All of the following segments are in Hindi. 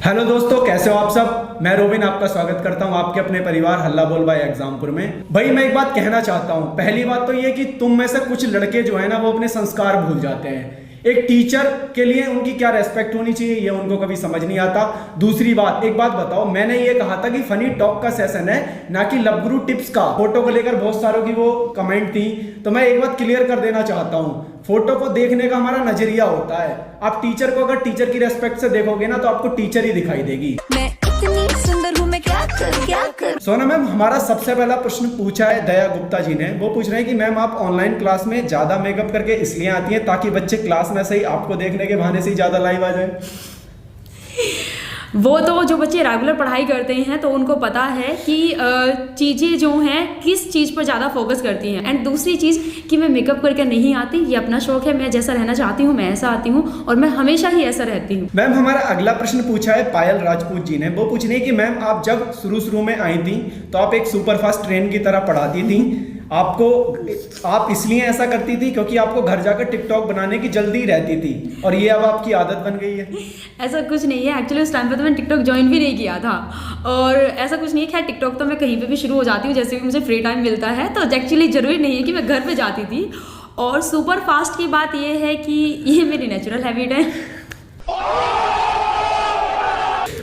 हेलो दोस्तों, कैसे हो आप सब। मैं रोबिन आपका स्वागत करता हूं आपके अपने परिवार हल्ला बोल बाय एग्जामपुर में। भाई मैं एक बात कहना चाहता हूं। पहली बात तो ये कि तुम में से कुछ लड़के जो है ना वो अपने संस्कार भूल जाते हैं। एक टीचर के लिए उनकी क्या रेस्पेक्ट होनी चाहिए ये उनको कभी समझ नहीं आता। दूसरी बात, एक बात बताओ, मैंने ये कहा था कि फनी टॉक का सेशन है ना कि लव गुरु टिप्स का। फोटो को लेकर बहुत सारों की वो कमेंट थी, तो मैं एक बात क्लियर कर देना चाहता हूँ। फोटो को देखने का हमारा नजरिया होता है। आप टीचर को अगर टीचर की रेस्पेक्ट से देखोगे ना तो आपको टीचर ही दिखाई देगी। मैं इतनी सुंदर हूँ, मैं क्या कर। सोना मैम, हमारा सबसे पहला प्रश्न पूछा है दया गुप्ता जी ने। वो पूछ रहे हैं कि मैम आप ऑनलाइन क्लास में ज्यादा मेकअप करके इसलिए आती हैं ताकि बच्चे क्लास में सही आपको देखने के बहाने से ही ज्यादा लाइव आ जाए। वो तो जो बच्चे रेगुलर पढ़ाई करते हैं तो उनको पता है कि चीज़ें जो हैं किस चीज़ पर ज़्यादा फोकस करती हैं। एंड दूसरी चीज़ कि मैं मेकअप करके नहीं आती, ये अपना शौक है। मैं जैसा रहना चाहती हूँ मैं ऐसा आती हूँ और मैं हमेशा ही ऐसा रहती हूँ। मैम हमारा अगला प्रश्न पूछा है पायल राजपूत जी ने। वो पूछ रही है कि मैम आप जब शुरू में आई थी तो आप एक सुपरफास्ट ट्रेन की तरह पढ़ाती थी। आप इसलिए ऐसा करती थी क्योंकि आपको घर जाकर टिकटॉक बनाने की जल्दी रहती थी और ये अब आपकी आदत बन गई है। ऐसा कुछ नहीं है। एक्चुअली उस टाइम पे तो मैंने टिकटॉक ज्वाइन भी नहीं किया था और ऐसा कुछ नहीं है। खैर टिकटॉक तो मैं कहीं पे भी शुरू हो जाती हूँ जैसे भी मुझे फ्री टाइम मिलता है। तो एक्चुअली जरूरी नहीं है कि मैं घर पे जाती थी। और सुपर फास्ट की बात ये है कि ये मेरी नेचुरल हैबिट है।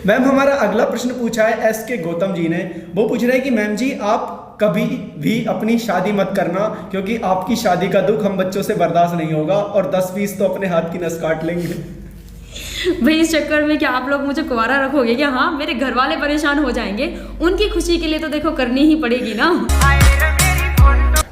मैम हमारा अगला प्रश्न पूछा है एस के गौतम जी ने। वो पूछ रहे हैं कि मैम जी आप कभी भी अपनी शादी मत करना क्योंकि आपकी शादी का दुख हम बच्चों से बर्दाश्त नहीं होगा और 10-20 तो अपने हाथ की नस काट लेंगे। भाई इस चक्कर में क्या आप लोग मुझे कुंवारा रखोगे क्या? हाँ, मेरे घर वाले परेशान हो जाएंगे। उनकी खुशी के लिए तो देखो करनी ही पड़ेगी ना।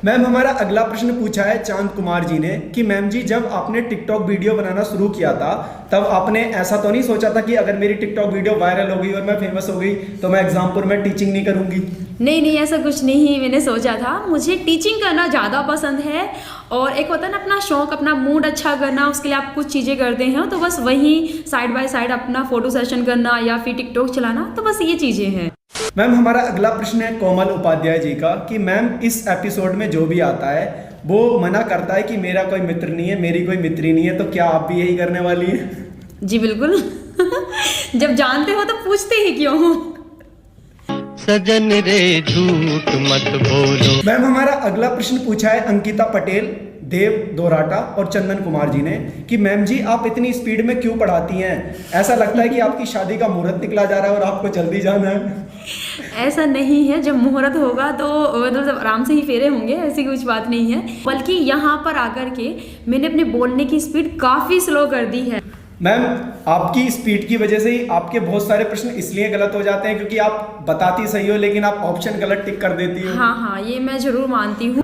मैम हमारा अगला प्रश्न पूछा है चांद कुमार जी ने कि मैम जी जब आपने टिकटॉक वीडियो बनाना शुरू किया था तब आपने ऐसा तो नहीं सोचा था कि अगर मेरी टिकटॉक वीडियो वायरल हो गई और मैं फेमस हो गई तो मैं एग्जामपुर में टीचिंग नहीं करूंगी? नहीं, ऐसा कुछ नहीं मैंने सोचा था। मुझे टीचिंग करना ज़्यादा पसंद है और एक होता है ना अपना शौक, अपना मूड अच्छा करना, उसके लिए आप कुछ चीज़ें करते हैं। तो बस वही साइड बाय साइड अपना फोटो सेशन करना या फिर टिकटॉक चलाना, तो बस ये चीज़ें हैं। मैम हमारा अगला प्रश्न है कोमल उपाध्याय जी का कि मैम इस एपिसोड में जो भी आता है वो मना करता है कि मेरा कोई मित्र नहीं है, मेरी कोई मित्री नहीं है, तो क्या आप भी यही करने वाली हैं? जी बिल्कुल। जब जानते हो तो पूछते ही क्यों हो? सजन रे झूठ मत बोलो। मैम हमारा अगला प्रश्न पूछा है अंकिता पटेल, देव दोराटा और चंदन कुमार जी ने कि मैम जी आप इतनी स्पीड में क्यों पढ़ाती हैं? ऐसा लगता है कि आपकी शादी का मुहूर्त निकला जा रहा है और आपको जल्दी जाना है। ऐसा नहीं है, जब मुहूर्त होगा तो मतलब आराम से ही फेरे होंगे, ऐसी कुछ बात नहीं है। बल्कि यहाँ पर आकर के मैंने अपने बोलने की स्पीड काफ़ी स्लो कर दी है। मैम आपकी स्पीड की वजह से ही आपके बहुत सारे प्रश्न इसलिए गलत हो जाते हैं क्योंकि आप बताती सही हो लेकिन आप ऑप्शन गलत टिक कर देती हो। हाँ, ये मैं जरूर मानती हूँ।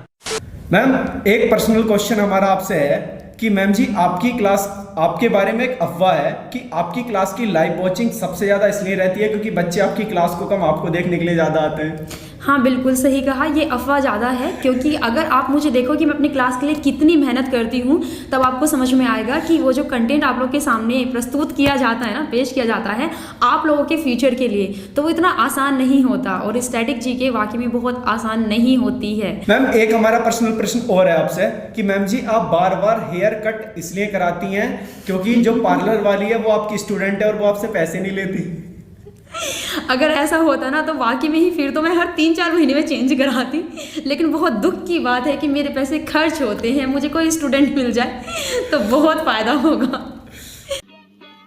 मैम एक पर्सनल क्वेश्चन हमारा आपसे है कि मैम जी आपकी क्लास, आपके बारे में एक अफवाह है कि आपकी क्लास की लाइव वॉचिंग सबसे ज़्यादा इसलिए रहती है क्योंकि बच्चे आपकी क्लास को कम आपको देखने के लिए ज़्यादा आते हैं। हाँ बिल्कुल सही कहा, ये अफवाह ज़्यादा है क्योंकि अगर आप मुझे देखो कि मैं अपनी क्लास के लिए कितनी मेहनत करती हूँ तब आपको समझ में आएगा कि वो जो कंटेंट आप लोग के सामने प्रस्तुत किया जाता है ना, पेश किया जाता है आप लोगों के फ्यूचर के लिए, तो वो इतना आसान नहीं होता और स्टैटिक जीके वाकई में बहुत आसान नहीं होती है। मैम एक हमारा पर्सनल प्रश्न और है आपसे कि मैम जी आप बार बार हेयर कट इसलिए कराती हैं क्योंकि जो पार्लर वाली है वो आपकी स्टूडेंट है और वो आपसे पैसे नहीं लेती। अगर ऐसा होता ना तो वाकई में ही फिर तो मैं हर 3-4 महीने में चेंज कराती। लेकिन बहुत दुख की बात है कि मेरे पैसे खर्च होते हैं, मुझे कोई स्टूडेंट मिल जाए तो बहुत फायदा होगा।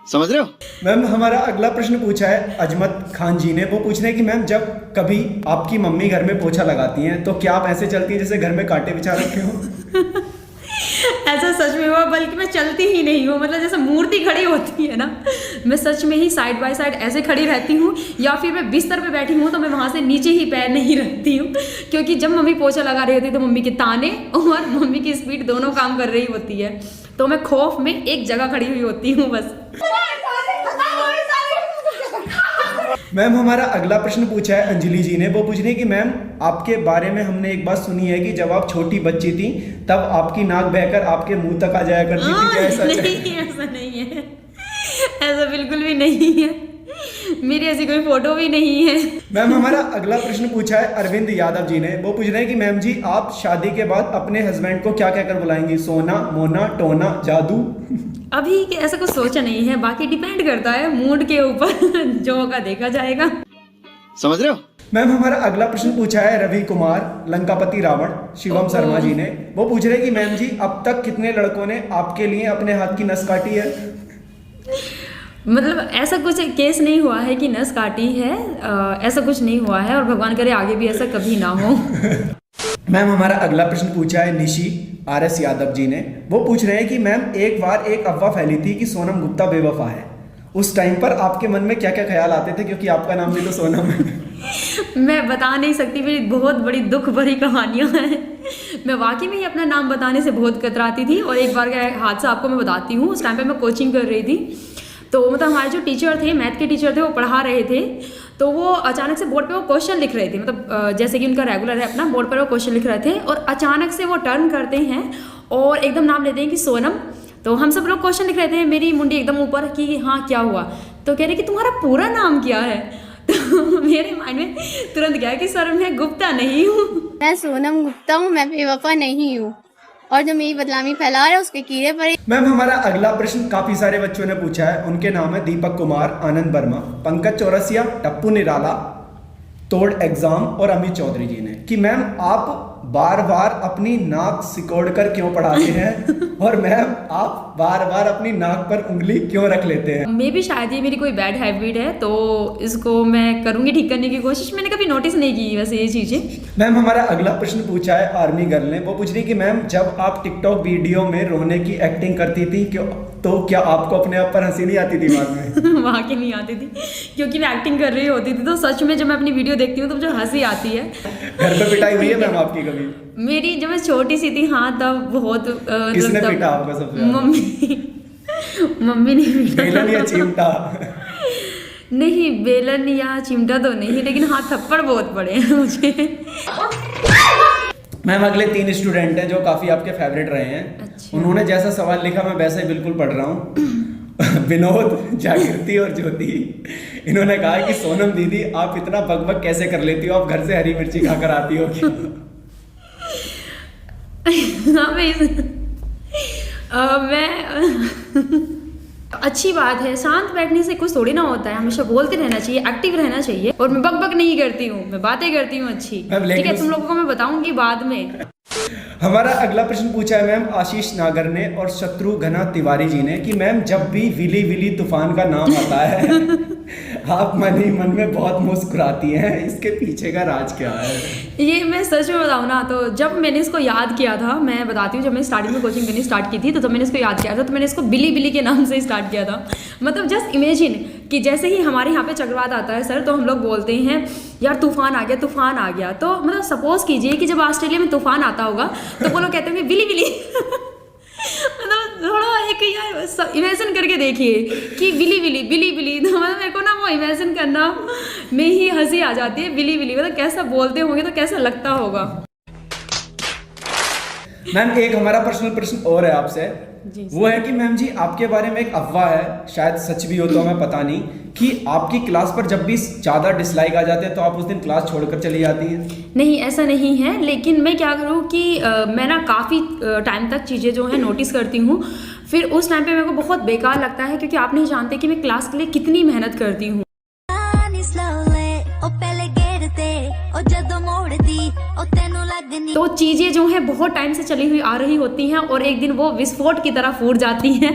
समझ रहे हो? मैम हमारा अगला प्रश्न पूछा है अजमत खान जी ने। वो पूछ रहे हैं कि मैम जब कभी आपकी मम्मी घर में पोछा लगाती हैं तो क्या आप ऐसे चलती हैं जैसे घर में कांटे बिछा रखे हो? ऐसा सच में हुआ, बल्कि मैं चलती ही नहीं हूँ, मतलब जैसे मूर्ति खड़ी होती है ना, मैं सच में ही साइड बाय साइड ऐसे खड़ी रहती हूँ या फिर मैं बिस्तर पे बैठी हूँ तो मैं वहाँ से नीचे ही पैर नहीं रखती हूँ क्योंकि जब मम्मी पोछा लगा रही होती है तो मम्मी के ताने और मम्मी की स्पीड दोनों काम कर रही होती है, तो मैं खौफ में एक जगह खड़ी हुई होती हूँ बस। मैम हमारा अगला प्रश्न पूछा है अंजलि जी ने। वो पूछ रही है कि मैम आपके बारे में हमने एक बात सुनी है कि जब आप छोटी बच्ची थी तब आपकी नाक बहकर आपके मुंह तक आ जाया करती थी, क्या ऐसा नहीं, ऐसा नहीं है, ऐसा बिल्कुल भी नहीं है। मेरी ऐसी कोई फोटो भी नहीं है। मैम हमारा अगला प्रश्न पूछा है अरविंद यादव जी ने। वो पूछ रहे हैं कि मैम जी आप शादी के बाद अपने हस्बैंड को क्या कहकर बुलाएंगी? सोना, मोना, टोना, जादू? अभी ऐसा कुछ सोचा नहीं है, बाकी डिपेंड करता है मूड के ऊपर, जो होगा देखा जाएगा। समझ रहे हो? मैम हमारा अगला प्रश्न पूछा है रवि कुमार लंकापति रावण शिवम शर्मा जी ने। वो पूछ रहे हैं कि मैम जी अब तक कितने लड़कों ने आपके लिए अपने हाथ की नस काटी है? मतलब ऐसा कुछ केस नहीं हुआ है कि नस काटी है, ऐसा कुछ नहीं हुआ है और भगवान करे आगे भी ऐसा कभी ना हो। मैम हमारा अगला प्रश्न पूछा है निशी RS यादव जी ने। वो पूछ रहे हैं कि मैम एक बार एक अफवाह फैली थी कि सोनम गुप्ता बेवफा है, उस टाइम पर आपके मन में क्या क्या ख्याल आते थे, क्योंकि आपका नाम भी तो सोनम है? मैं बता नहीं सकती, मेरी बहुत बड़ी दुख भरी कहानियां हैं। मैं वाकई में ही अपना नाम बताने से बहुत कतराती थी। और एक बार का हादसा आपको मैं बताती हूँ। उस टाइम पे मैं कोचिंग कर रही थी, तो मतलब हमारे जो टीचर थे, मैथ के टीचर थे, वो पढ़ा रहे थे। तो वो अचानक से बोर्ड पे वो क्वेश्चन लिख रहे थे, मतलब जैसे कि उनका रेगुलर है अपना, बोर्ड पर वो क्वेश्चन लिख रहे थे और अचानक से वो टर्न करते हैं और एकदम नाम लेते हैं कि सोनम। तो हम सब लोग क्वेश्चन लिख रहे थे, मेरी मुंडी एकदम ऊपर कि हाँ क्या हुआ, तो कह रहे कि तुम्हारा पूरा नाम क्या है? तो मेरे माइंड में तुरंत गया कि सर मैं गुप्ता नहीं हूँ, मैं सोनम गुप्ता हूँ, मैं बेवफा नहीं हूँ और जो मेरी बदनामी फैला रहा है उसके कीड़े पड़े। मैम हमारा अगला प्रश्न काफी सारे बच्चों ने पूछा है। उनके नाम है दीपक कुमार, आनंद वर्मा, पंकज चौरसिया, टप्पू निराला, तोड़ एग्जाम और अमित चौधरी जी ने कि मैम आप बार बार अपनी नाक सिकोड़ कर क्यों पढ़ाते हैं और मैम आप बार बार अपनी नाक पर उंगली क्यों रख लेते हैं? मे भी शायद ये मेरी कोई बैड हैबिट है, तो इसको मैं करूंगी ठीक करने की कोशिश। मैंने कभी नोटिस नहीं की वैसे ये चीजें। मैम हमारा अगला प्रश्न पूछा है आर्मी गर्ल ने। वो पूछ रही कि मैम जब आप टिकटॉक वीडियो में रोने की एक्टिंग करती थी तो क्या आपको अपने आप पर हंसी नहीं आती थी बाद में? वहाँ की नहीं आती थी, क्योंकि मैं एक्टिंग कर रही होती थी। तो सच में जब मैं अपनी वीडियो देखती हूँ तो मुझे हंसी आती है। घर पे पिटाई हुई है मैम आपकी कभी? मेरी जब मैं छोटी सी थी, हाँ, तब बहुत किसने पीटा आपको सबसे ज्यादा? मम्मी ने पीटा। बेलन या चिमटा? नहीं, बेलन या चिमटा तो नहीं, लेकिन हाँ थप्पड़ बहुत पड़े हैं मुझे। मैम अगले 3 स्टूडेंट हैं जो काफी आपके फेवरेट रहे हैं। अच्छा। उन्होंने जैसा सवाल लिखा मैं वैसे ही बिल्कुल पढ़ रहा हूँ। विनोद, जागृति और ज्योति। इन्होंने कहा कि सोनम दीदी आप इतना बकबक कैसे कर लेती हो, आप घर से हरी मिर्ची खाकर आती हो क्या? मैं अच्छी बात है, शांत बैठने से कुछ थोड़ी ना होता है, हमेशा बोलते रहना चाहिए, एक्टिव रहना चाहिए। और मैं बक नहीं करती हूँ, मैं बातें करती हूँ अच्छी। ठीक है, तुम लोगों को मैं बताऊंगी बाद में। हमारा अगला प्रश्न पूछा है मैम आशीष नागर ने और शत्रुघ्ना तिवारी जी ने कि मैम जब भी विली विली तूफान का नाम आता है आप मन ही मन में बहुत मुस्कुराती हैं, इसके पीछे का राज क्या है? ये मैं सच में बताऊँ ना, तो जब मैंने इसको याद किया था, मैं बताती हूँ, जब मैं स्टार्टिंग में कोचिंग करनी स्टार्ट की थी तो जब मैंने इसको याद किया था तो मैंने इसको बिली बिली के नाम से स्टार्ट किया था। मतलब जस्ट इमेजिन कि जैसे ही हमारे यहाँ पे चक्रवात आता है सर, तो हम लोग बोलते हैं यार तूफान आ गया, तूफान आ गया। तो मतलब सपोज कीजिए कि जब ऑस्ट्रेलिया में तूफान आता होगा तो वो लोग कहते होंगे बिली बिली। मतलब थोड़ा एक यार इमेजिन करके देखिए कि बिली बिली बिली बिली, तो मतलब मेरे को ना वो इमेजिन करना में ही हंसी आ जाती है। बिली बिली मतलब कैसा बोलते होंगे तो कैसा लगता होगा। मैम एक हमारा पर्सनल प्रश्न और है आपसे, जी, वो है कि मैम जी आपके बारे में एक अफवाह है, शायद सच भी हो तो हमें पता नहीं, कि आपकी क्लास पर जब भी ज़्यादा डिसलाइक आ जाते हैं तो आप उस दिन क्लास छोड़कर चली जाती हैं। नहीं, ऐसा नहीं है, लेकिन मैं क्या करूँ कि मैं ना काफ़ी टाइम तक चीज़ें जो है नोटिस करती हूँ, फिर उस टाइम पे मेरे को बहुत बेकार लगता है, क्योंकि आप नहीं जानते कि मैं क्लास के लिए कितनी मेहनत करती हूँ। तो चीज़ें जो है बहुत टाइम से चली हुई आ रही होती हैं और एक दिन वो विस्फोट की तरह फूट जाती हैं।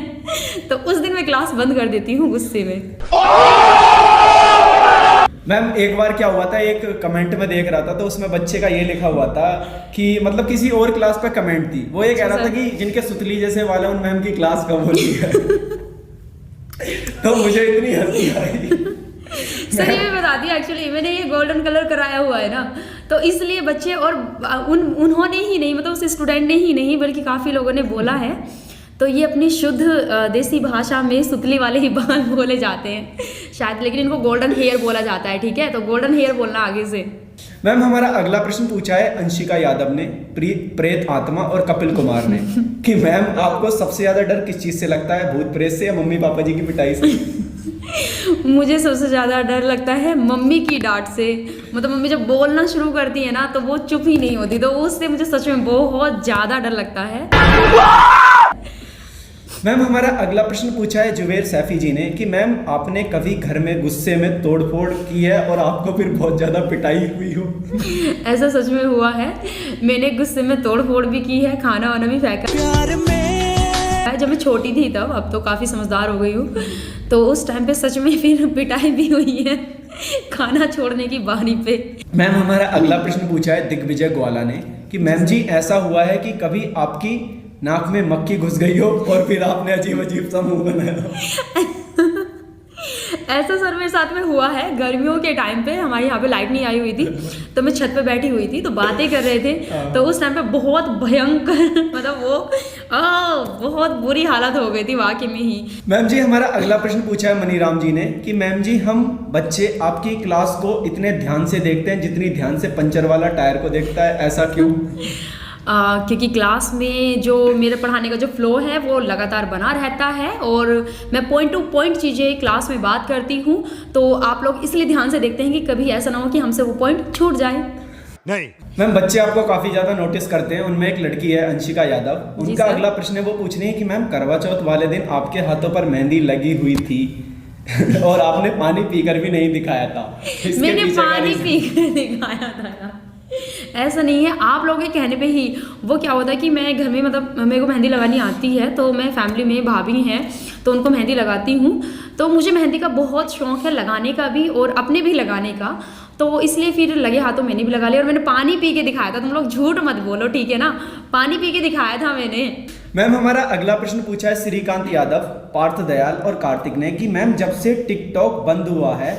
तो उस दिन मैं क्लास बंद कर देती हूँ गुस्से में। मैम एक बार क्या हुआ था, एक कमेंट में देख रहा था तो उसमें बच्चे का ये लिखा हुआ था कि मतलब किसी और क्लास पे कमेंट थी, वो ये कह रहा था कि जिनके सुतली जैसे वाले उन मैम की क्लास कब होती है। तो मुझे इतनी हंसी आई। सर ये मैं बताती हूँ, एक्चुअली मैंने ये गोल्डन कलर कराया हुआ है ना, तो इसलिए बच्चे और उन्होंने ही नहीं, मतलब उस स्टूडेंट ने ही नहीं बल्कि काफ़ी लोगों ने बोला है। तो ये अपनी शुद्ध देसी भाषा में सुतली वाले ही बाल बोले जाते हैं शायद, लेकिन इनको गोल्डन हेयर बोला जाता है। ठीक है, तो गोल्डन हेयर बोलना आगे से। मैम हमारा अगला प्रश्न पूछा है अंशिका यादव ने, प्रेत आत्मा और कपिल कुमार ने कि मैम आपको सबसे ज्यादा डर किस चीज से लगता है, भूत प्रेत से या मम्मी पापा जी की पिटाई से? मुझे सबसे ज़्यादा डर लगता है मम्मी की डांट से। मतलब मम्मी जब बोलना शुरू करती है ना तो वो चुप ही नहीं होती, तो उससे मुझे सच में बहुत ज़्यादा डर लगता है। मैम हमारा अगला प्रश्न पूछा है जुबेर सैफी जी ने कि मैम आपने कभी घर में गुस्से में तोड़फोड़ की है और आपको फिर बहुत ज़्यादा पिटाई हुई हो? ऐसा सच में हुआ है, मैंने गुस्से में तोड़-फोड़ भी की है, खाना वाना भी फेंका। जब मैं छोटी थी तब, अब तो काफ़ी समझदार हो गई हूँ, तो उस टाइम पे सच में फिर पिटाई भी हुई है खाना छोड़ने की बारी पे। मैम हमारा अगला प्रश्न पूछा है दिग्विजय ग्वाला ने कि मैम जी ऐसा हुआ है कि कभी आपकी नाक में मक्खी घुस गई हो और फिर आपने अजीब अजीब सा मुंह बनाया हो? ऐसा सर मेरे साथ में हुआ है। गर्मियों के टाइम पे हमारे यहाँ पे लाइट नहीं आई हुई थी, तो मैं छत पे बैठी हुई थी, तो बातें कर रहे थे, तो उस टाइम पे बहुत भयंकर मतलब वो बहुत बुरी हालत हो गई थी वाकई में ही। मैम जी हमारा अगला प्रश्न पूछा है मनीराम जी ने कि मैम जी हम बच्चे आपकी क्लास को इतने ध्यान से देखते हैं जितनी ध्यान से पंचर वाला टायर को देखता है, ऐसा क्यों? क्योंकि क्लास में जो मेरे पढ़ाने का जो फ्लो है वो लगातार बना रहता है और मैं पॉइंट टू पॉइंट चीज़ें क्लास में बात करती हूँ, तो आप लोग इसलिए ध्यान से देखते हैं कि कभी ऐसा ना हो कि हमसे वो पॉइंट छूट जाए। नहीं। मैम बच्चे आपको काफ़ी ज़्यादा नोटिस करते हैं, उनमें एक लड़की है अंशिका यादव, उनका अगला प्रश्न है वो पूछ रही है कि मैम करवा चौथ वाले दिन आपके हाथों पर मेहंदी लगी हुई थी और आपने पानी पीकर भी नहीं दिखाया था। मैंने पानी पीकर दिखाया था, ऐसा नहीं है। आप लोगों के कहने पे ही वो क्या होता है कि मैं घर में मतलब मेरे को मेहंदी लगानी आती है, तो मैं फैमिली में भाभी हैं तो उनको मेहंदी लगाती हूँ, तो मुझे मेहंदी का बहुत शौक है लगाने का भी और अपने भी लगाने का, तो इसलिए फिर लगे हाथों मैंने भी लगा लिया और मैंने पानी पी के दिखाया था। तुम लोग झूठ मत बोलो, ठीक है ना, पानी पी के दिखाया था मैंने। मैम हमारा अगला प्रश्न पूछा है श्रीकांत यादव, पार्थ दयाल और कार्तिक ने कि मैम जब से टिकटॉक बंद हुआ है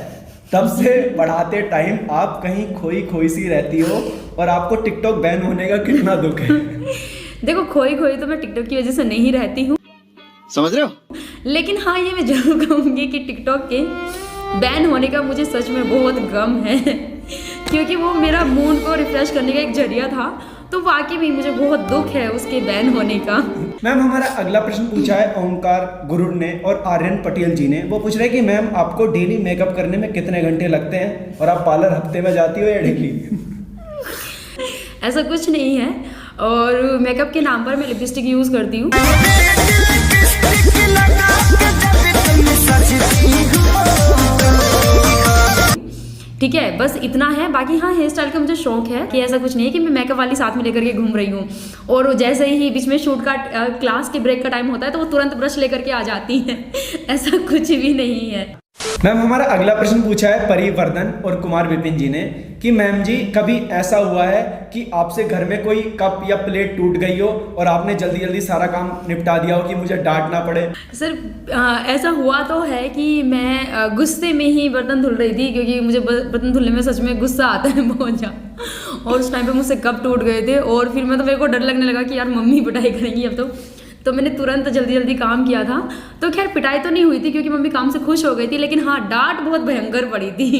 तब से पढ़ाते टाइम आप कहीं खोई खोई सी रहती हो और आपको टिकटॉक बैन होने का कितना दुख है? देखो खोई खोई तो मैं टिकटॉक की वजह से नहीं रहती हूँ, समझ रहे हो? लेकिन हाँ ये मैं जरूर कहूँगी कि टिकटॉक के बैन होने का मुझे सच में बहुत गम है क्योंकि वो मेरा मूड को रिफ्रेश करने का एक जरिया था, तो वाकई में मुझे बहुत दुख है उसके बैन होने का। मैम हमारा अगला प्रश्न पूछा है ओंकार गुरुड़ ने और आर्यन पटेल जी ने, वो पूछ रहे हैं कि मैम आपको डेली मेकअप करने में कितने घंटे लगते हैं और आप पार्लर हफ्ते में जाती हो या डेली? ऐसा कुछ नहीं है, और मेकअप के नाम पर मैं लिपस्टिक यूज़ करती हूँ। ठीक है, बस इतना है। बाकी हाँ हेयर स्टाइल का मुझे शौक है कि ऐसा कुछ नहीं है कि मैं मेकअप वाली साथ में लेकर के घूम रही हूँ, और जैसे ही बीच में शूट का क्लास के ब्रेक का टाइम होता है तो वो तुरंत ब्रश लेकर के आ जाती है ऐसा कुछ भी नहीं है। मैम हमारा अगला प्रश्न पूछा है परिवर्धन और कुमार विपिन जी ने कि मैम जी कभी ऐसा हुआ है कि आपसे घर में कोई कप या प्लेट टूट गई हो और आपने जल्दी जल्दी सारा काम निपटा दिया हो कि मुझे डांट ना पड़े? सर ऐसा हुआ तो है कि मैं गुस्से में ही बर्तन धुल रही थी, क्योंकि मुझे बर्तन धुलने में सच में गुस्सा आता है बहुत ज़्यादा, और उस टाइम पे मुझसे कप टूट गए थे और फिर मैं तो मेरे को डर लगने लगा कि यार मम्मी पिटाई करेंगी अब तो मैंने तुरंत जल्दी जल्दी काम किया था। तो खैर पिटाई तो नहीं हुई थी क्योंकि मम्मी काम से खुश हो गई थी, लेकिन हाँ डांट बहुत भयंकर पड़ी थी।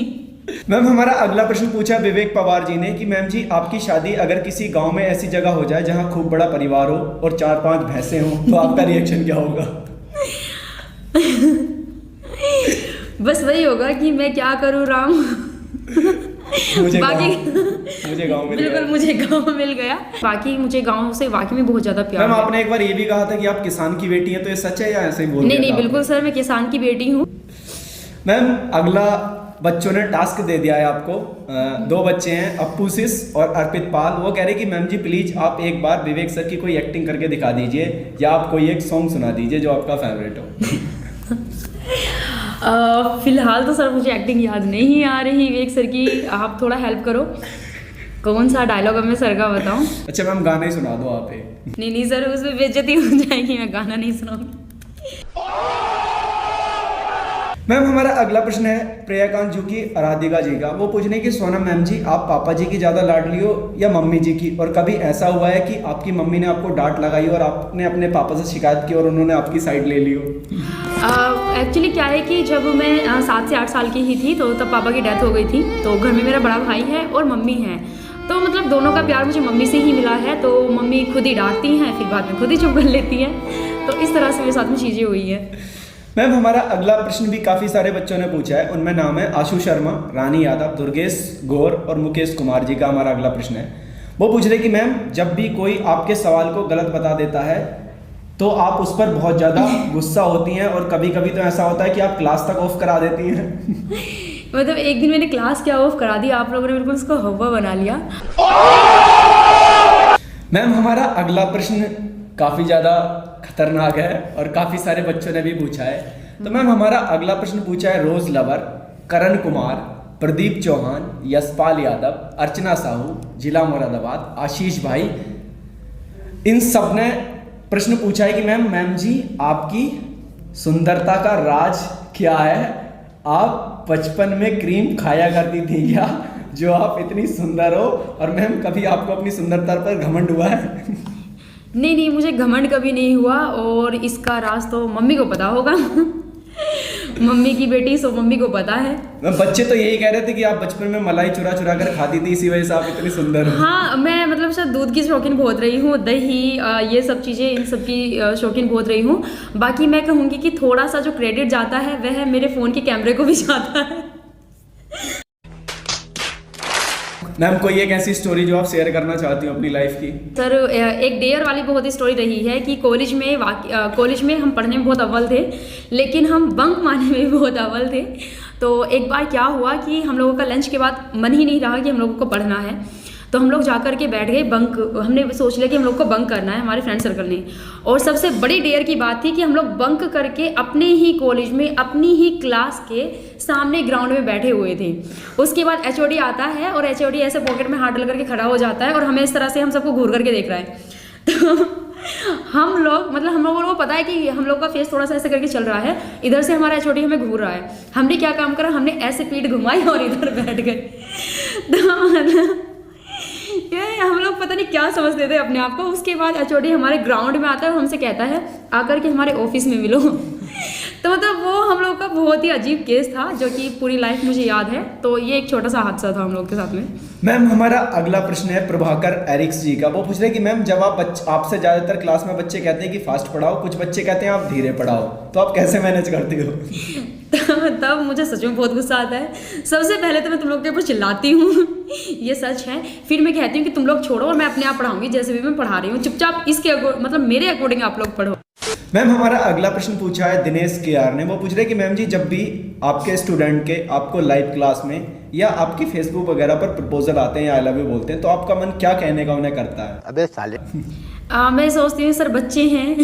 मैम हमारा अगला प्रश्न पूछा विवेक पवार जी ने कि मैम जी आपकी शादी अगर किसी गांव में ऐसी जगह हो जाए जहां खूब बड़ा परिवार हो और 4-5 भैंसें हो तो आपका रिएक्शन क्या होगा? बस वही होगा कि मैं क्या करूँ राम मुझे बाकी गाँव मिल गया। बिल्कुल मुझे गांव मिल गया। बाकी मुझे गांव से वाकई में बहुत ज़्यादा प्यार मैम है। आपने एक बार ये भी कहा था कि आप किसान की बेटी हैं, तो ये सच है या ऐसे ही बोल नहीं दिया नहीं था बिल्कुल आपने? सर मैं किसान की बेटी हूँ। मैम अगला बच्चों ने टास्क दे दिया है आपको, 2 बच्चे हैं अप्पू सिस और अर्पित पाल, वो कह रहे कि मैम जी प्लीज आप एक बार विवेक सर की कोई एक्टिंग करके दिखा दीजिए या आप कोई एक सॉन्ग सुना दीजिए जो आपका फेवरेट हो। फिलहाल तो सर मुझे एक्टिंग याद नहीं आ रही विवेक सर की, आप थोड़ा हेल्प करो, कौन सा डायलॉग अब मैं सर का बताऊं? अच्छा मैम गाना ही सुना दो आप एक। नहीं सर उसमें बेइज्जती हो जाएगी, मैं गाना नहीं सुनाऊंगी। मैम हमारा अगला प्रश्न है प्रियाकांत जी की राधिका जी का, वो पूछने की सोनम मैम जी आप पापा जी की ज़्यादा लाडली हो या मम्मी जी की, और कभी ऐसा हुआ है कि आपकी मम्मी ने आपको डांट लगाई और आपने अपने पापा से शिकायत की और उन्होंने आपकी साइड ले ली हो? एक्चुअली क्या है कि जब मैं 7 से 8 साल की ही थी तो तब पापा की डेथ हो गई थी, तो घर में मेरा बड़ा भाई है और मम्मी है, तो मतलब दोनों का प्यार मुझे मम्मी से ही मिला है, तो मम्मी खुद ही डांटती हैं फिर बाद में खुद ही चुप कर लेती हैं, तो इस तरह से मेरे साथ में चीज़ें हुई है। मैम हमारा अगला प्रश्न भी काफी सारे बच्चों ने पूछा है, उनमें नाम है आशु शर्मा, रानी यादव, दुर्गेश गौर और मुकेश कुमार जी का हमारा अगला प्रश्न है। वो पूछ रहे कि मैम जब भी कोई आपके सवाल को गलत बता देता है तो आप उस पर बहुत ज़्यादा गुस्सा होती हैं और कभी कभी तो ऐसा होता है कि आप क्लास तक ऑफ करा देती हैं। मतलब एक दिन मैंने क्लास क्या ऑफ करा दी, आप लोगों ने बिल्कुल उसको हवा बना लिया। मैम हमारा अगला प्रश्न काफ़ी ज़्यादा खतरनाक है और काफ़ी सारे बच्चों ने भी पूछा है। तो मैम हमारा अगला प्रश्न पूछा है रोज लवर, करण कुमार, प्रदीप चौहान, यशपाल यादव, अर्चना साहू, जिला मुरादाबाद, आशीष भाई। इन सब ने प्रश्न पूछा है कि मैम जी आपकी सुंदरता का राज क्या है? आप बचपन में क्रीम खाया करती थी क्या, जो आप इतनी सुंदर हो? और मैम कभी आपको अपनी सुंदरता पर घमंड हुआ है? नहीं, मुझे घमंड कभी नहीं हुआ और इसका राज तो मम्मी को पता होगा। मम्मी की बेटी सो मम्मी को पता है। बच्चे तो यही कह रहे थे कि आप बचपन में मलाई चुरा चुरा कर खाती थी, इसी वजह से आप इतनी सुंदर हो। हाँ, मैं मतलब शायद दूध की शौकीन बहुत रही हूँ, दही ये सब चीज़ें, इन सब की शौकीन बहुत रही हूँ। बाकी मैं कहूँगी कि थोड़ा सा जो क्रेडिट जाता है वह मेरे फ़ोन के कैमरे को भी जाता है। मैम कोई एक ऐसी स्टोरी जो आप शेयर करना चाहती हो अपनी लाइफ की? सर एक डेयर वाली बहुत ही स्टोरी रही है कि कॉलेज में हम पढ़ने में बहुत अव्वल थे, लेकिन हम बंक मारने में भी बहुत अव्वल थे। तो एक बार क्या हुआ कि हम लोगों का लंच के बाद मन ही नहीं रहा कि हम लोगों को पढ़ना है, तो हम लोग जा कर के बैठ गए बंक। हमने सोच लिया कि हम लोग को बंक करना है, हमारे फ्रेंड सर्कल ने। और सबसे बड़ी डेयर की बात थी कि हम लोग बंक करके अपने ही कॉलेज में अपनी ही क्लास के सामने ग्राउंड में बैठे हुए थे। उसके बाद एचओडी आता है और एचओडी ऐसे पॉकेट में हाथ डाल करके खड़ा हो जाता है और हमें इस तरह से हम सबको घूर करके देख रहा है। तो हम लोगों को पता है कि हम लोग का फेस थोड़ा सा ऐसे करके चल रहा है, इधर से हमारा एचओडी हमें घूर रहा है। हमने क्या काम करा, हमने ऐसे पीठ घुमाई और इधर बैठ गए। तो हम लोग पता नहीं क्या समझते थे अपने आप को। उसके बाद एचओडी हमारे ग्राउंड में आता है और हमसे कहता है आकर के हमारे ऑफिस में मिलो। तो मतलब वो हम लोग का बहुत ही अजीब केस था जो कि पूरी लाइफ मुझे याद है। तो ये एक छोटा सा हादसा था हम लोग के साथ में। मैम हमारा अगला प्रश्न है प्रभाकर एरिक्स जी का। वो पूछ रहे हैं कि मैम जब आपसे ज़्यादातर क्लास में बच्चे कहते हैं कि फास्ट पढ़ाओ, कुछ बच्चे कहते हैं आप धीरे पढ़ाओ, तो आप कैसे मैनेज करती हो? तब मुझे सच में बहुत गुस्सा आता है। सबसे पहले तो मैं तुम लोग के ऊपर चिल्लाती हूँ, ये सच है। फिर मैं कहती हूँ कि तुम लोग छोड़ो और मैं अपने आप पढ़ाऊंगी, जैसे भी मैं पढ़ा रही हूँ। चुपचाप इसके मतलब मेरे अकॉर्डिंग आप लोग पढ़ो। मैम हमारा अगला प्रश्न पूछा है दिनेश के आर ने। वो पूछ रहे हैं कि मैम जी जब भी आपके स्टूडेंट के आपको लाइव क्लास में या आपकी फेसबुक वगैरह पर प्रपोजल आते हैं या आई लव यू बोलते हैं, तो आपका मन क्या कहने का उन्हें करता है? अबे साले। मैं सोचती हूँ सर बच्चे हैं,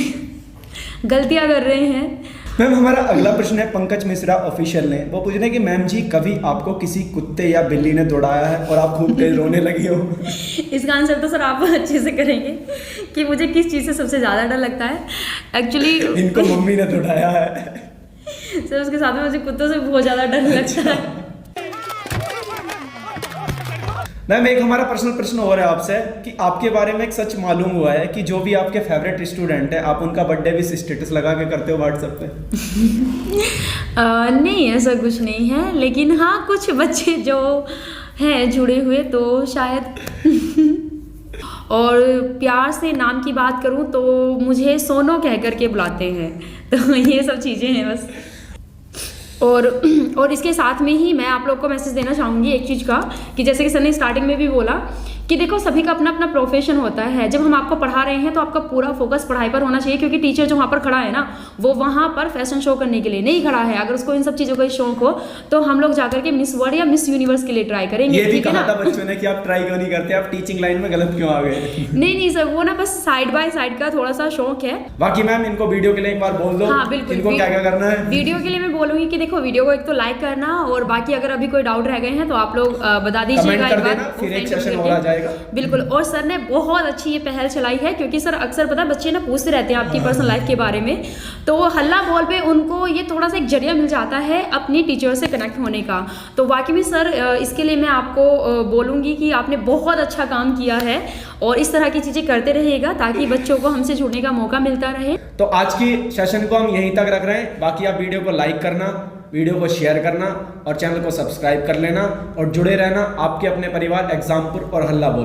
गलतियाँ कर रहे हैं। मैम हमारा अगला प्रश्न है पंकज मिश्रा ऑफिशियल ने। वो पूछ रहे हैं कि मैम जी कभी आपको किसी कुत्ते या बिल्ली ने दौड़ाया है और आप खूब तेज रोने लगी हो? इसका आंसर तो सर आप अच्छे से करेंगे कि मुझे किस चीज़ से सबसे ज़्यादा डर लगता है। एक्चुअली इनको मम्मी ने दौड़ाया है। सर उसके साथ में मुझे कुत्तों से बहुत ज़्यादा डर लगता है। मैम एक हमारा पर्सनल प्रश्न और है आपसे कि आपके बारे में एक सच मालूम हुआ है कि जो भी आपके फेवरेट स्टूडेंट है आप उनका बर्थडे भी स्टेटस लगा के करते हो व्हाट्सएप पे? नहीं ऐसा कुछ नहीं है, लेकिन हाँ कुछ बच्चे जो हैं जुड़े हुए तो शायद। और प्यार से नाम की बात करूँ तो मुझे सोनो कह कर के बुलाते हैं। तो ये सब चीज़ें हैं बस। और इसके साथ में ही मैं आप लोग को मैसेज देना चाहूँगी एक चीज़ का कि जैसे कि सर ने स्टार्टिंग में भी बोला कि देखो सभी का अपना अपना प्रोफेशन होता है। जब हम आपको पढ़ा रहे हैं तो आपका पूरा फोकस पढ़ाई पर होना चाहिए, क्योंकि टीचर जो वहाँ पर खड़ा है ना वो वहाँ पर फैशन शो करने के लिए नहीं खड़ा है। अगर उसको इन सब चीज़ों का शौक हो तो हम लोग जाकर के मिस वर्ल्ड या मिस यूनिवर्स के लिए ट्राई करेंगे। ये भी कहा था बच्चों ने कि आप ट्राई क्यों नहीं करते, आप टीचिंग लाइन में गलत क्यों आ गए? नहीं सर, वो ना बस साइड बाय साइड का थोड़ा सा शौक है। बाकी मैम इनको वीडियो के लिए एक बार बोल दो। हाँ बिल्कुल, इनको क्या क्या करना है वीडियो के लिए मैं बोलूँगी कि देखो वीडियो को एक तो लाइक करना, और बाकी अगर अभी कोई डाउट रह गए हैं तो आप लोग बता दीजिएगा एक बार, फिर एक सेशन और आ जाएगा। बिल्कुल। और सर ने बहुत अच्छी ये पहल चलाई है, क्योंकि सर अक्सर पता बच्चे ना पूछते रहते हैं आपकी पर्सनल लाइफ के बारे में, तो हल्ला बोल पे उनको ये थोड़ा सा एक जरिया मिल जाता है अपनी टीचर से कनेक्ट होने का। तो वाकई में सर इसके लिए मैं आपको बोलूँगी कि आपने बहुत अच्छा काम किया है और इस तरह की चीज़ें करते रहिएगा ताकि बच्चों को हमसे जुड़ने का मौका मिलता रहे। तो आज की सेशन को हम यहीं तक रख रहे हैं। बाकी आप वीडियो को लाइक करना, वीडियो को शेयर करना और चैनल को सब्सक्राइब कर लेना और जुड़े रहना आपके अपने परिवार एग्जामपुर और हल्ला बोल।